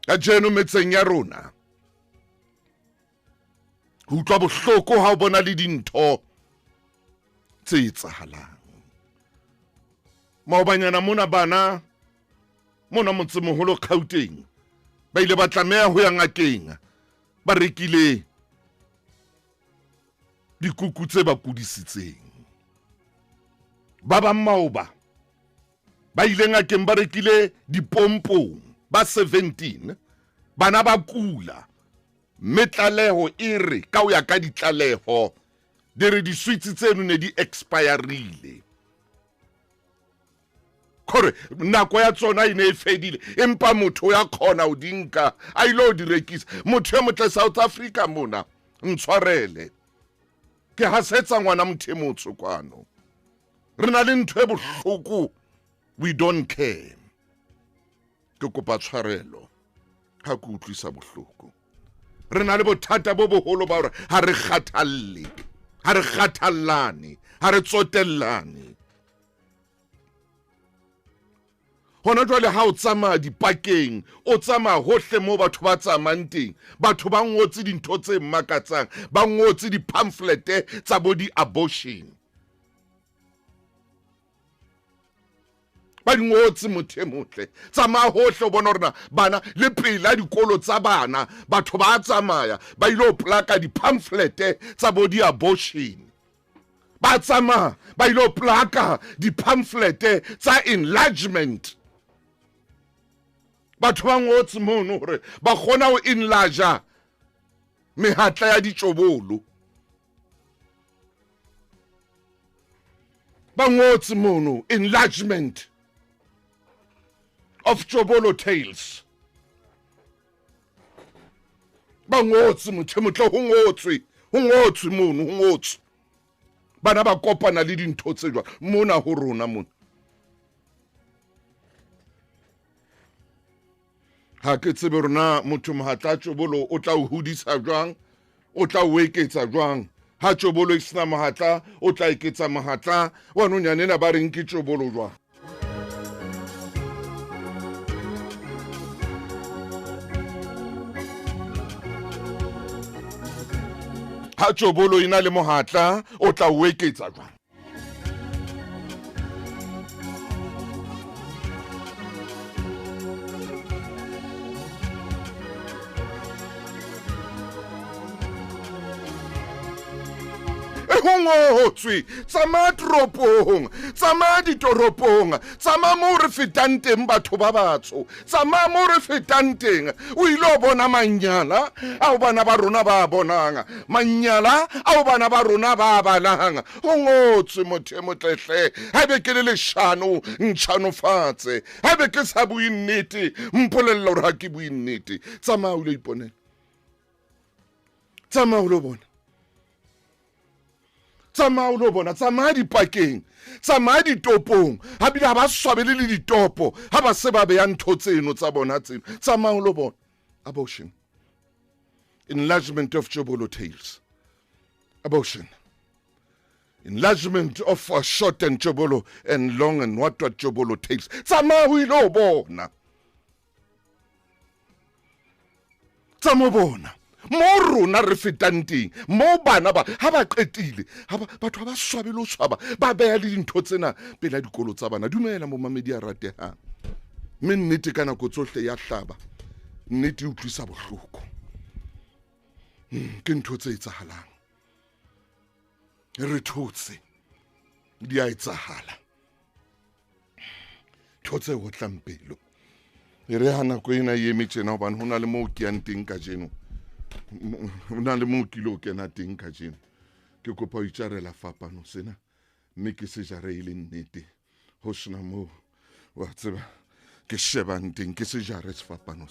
ka jeno metseng ya rona ho utlwa bohloko ha o bona le dintho tse etsahalang maobanyana mona bana mona motsemoholo Gauteng ba ile ba tlameha ho ya ngakeng ba rekile dikuku tse ba kudisitseng ba ba maoba ba ile ngakeng ba rekile dipompong ba 17 bana ba kula metlaleho ere ka o ya ka ditlaleho dire di sweets tseno ne di expireile kore nako ya tsona ine e fedile empa motho ya khona o dinka a ilo di rekisa motho ya motle South Africa mona ntshwarele ke hasetsa ngwana mthemotso kwano rena le ntwe bohloko we don't care ke kopa tshwarelo ha ke utlwisa bohloko rena le bothata bo boholo ba hore ha re kgathalle ha re kgathallane ha re tsotellane hona jwale ha o tsamaya dipakeng o tsamaya hohle mo batho ba tsamayang teng batho ba ngotse dintho tse makatsang ba ngotse di-pamphlet tsa bo di-abortion ba ngotse motho e motle tsamaya hohle o bona rena bana le pela dikolo tsa bana batho ba tsamaya ba ilo plaka di-pamphlet tsa bo di-abortion ba tsamaya ba ilo plaka di-pamphlet tsa enlargement batho ba ngotse mono hore ba kgona ho enlarge mehatla ya ditjobolo ba ngotse mono enlargement of Tjobolo Tales ba ngotse motho motle ho ngotswe mono ho ngotswe bana ba kopana le dintho tse jwa mona ho rona mona ha ke tsebe rona motho mohatla Tjobolo o tla o hodisa jwang o tla o eketsa jwang ha Tjobolo e sena mohatla o tla eketsa mohatla wa nonyanena ba reng ke Tjobolo jwang ha Tjobolo ina le mohatla o tla o eketsa jwang ngotswe tsama toropong tsama ditoropong tsama mo re fetang teng batho ba batsho tsama mo re fetang teng o ile bona manyala a bana ba rona ba bonang manyala a bana ba rona ba balang o ngotswe motho motlehle ha be ke le leshano ntshanofatse ha be ke sa bui nnete mpolella hore ha ke bui nnete tsama o le iponela tsama o lo bona tsamaya o lo bona tsamaya dipakeng tsamaya ditopong ha bile ha ba swabele le ditopo ha ba se ba beya ntho tseno tsa bona tseno tsamaya o lo bona abortion enlargement of Tjobolo Tales abortion enlargement of short and Tjobolo and long and what Tjobolo Tales tsamaya o ilo bona tsamaya bona mo rona re fetang teng mo bana ba ha ba qetile batho ba swabele o swaba ba beya le dintho tsena pela dikolo tsa bana dumela mo mamedi a ratehang mme nnete ka nako tsohle ya hlaba nnete utlwisa bohloko ke ntho tse etsahalang re thotse di a etsahala thotse ho tlampelo re ha nako ena e emetjena hobane hona le mo ke yang teng ka jeno una le mo kilo kena teng ka jeno ke kopa o itjarela fapano sena mme ke se jare ile nnete ho sena mo wa tseba ke shebang teng ke se jare sefapano